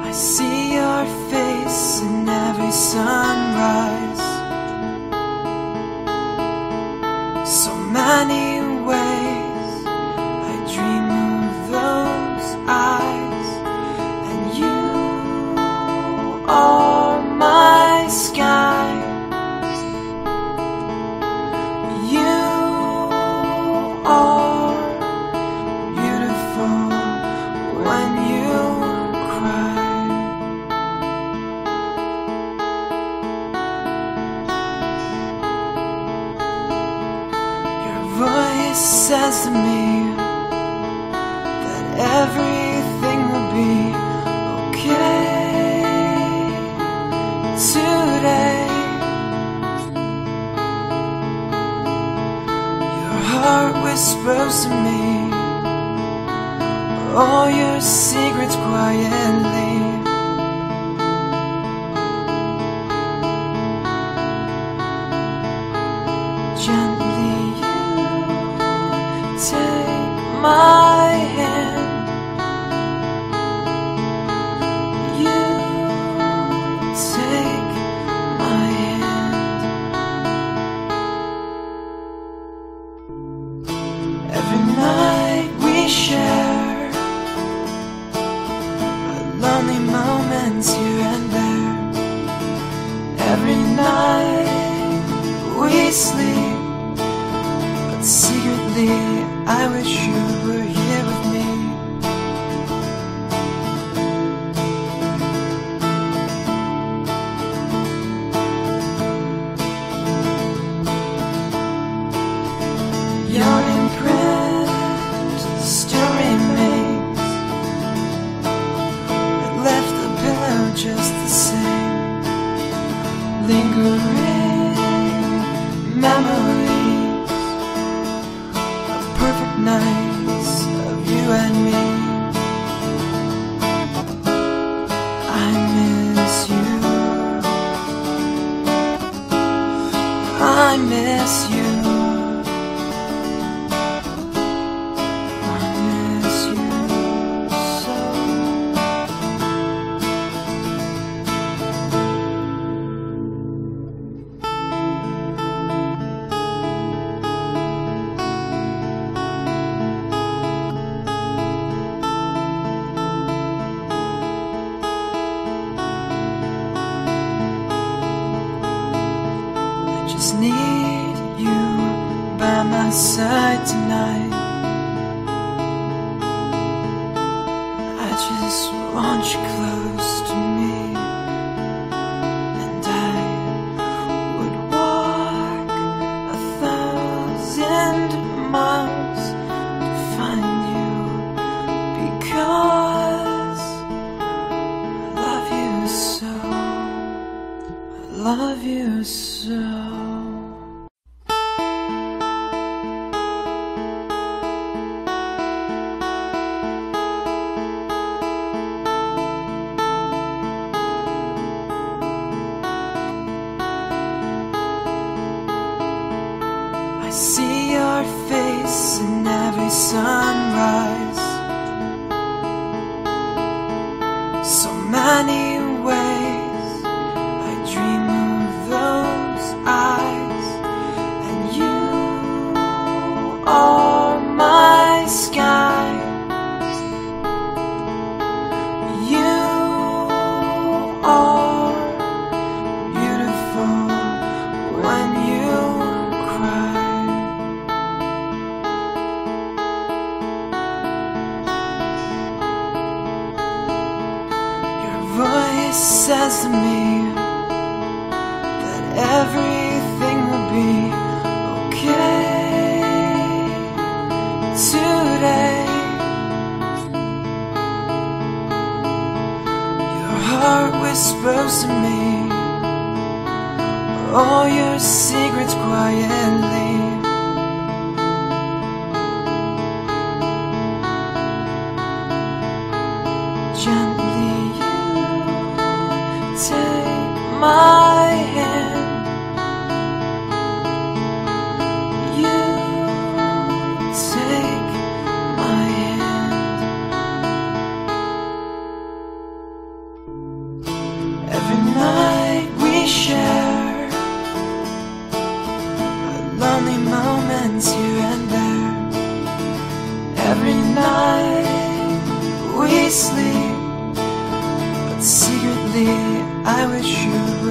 I see your face in every sunrise. So many ways I dream of those eyes, and you are my sky. You are beautiful when you cry. Your voice says to me that everything will be okay today. Your heart whispers to me all your secrets quietly. Gently you take my hand. You take my hand. Every night we share lonely moments here and there. Every night we sleep, but secretly I wish you were here with me. Your imprint still remains. I left the pillow just the same. Lingering memories of perfect nights of you and me. I miss you. I miss you. I miss you so. Just need you by my side tonight. I just want you close to me, and I would walk 1,000 miles to find you, because I love you so. I love you so. I see your face in every sunrise. So many ways I dream of those eyes, and you are my sky. You are beautiful when you cry. Voice says to me that everything will be okay today. Your heart whispers to me all your secrets quietly. Gently take my hand. You take my hand. lonely moments here and there. Every night we sleep, but secretly I wish you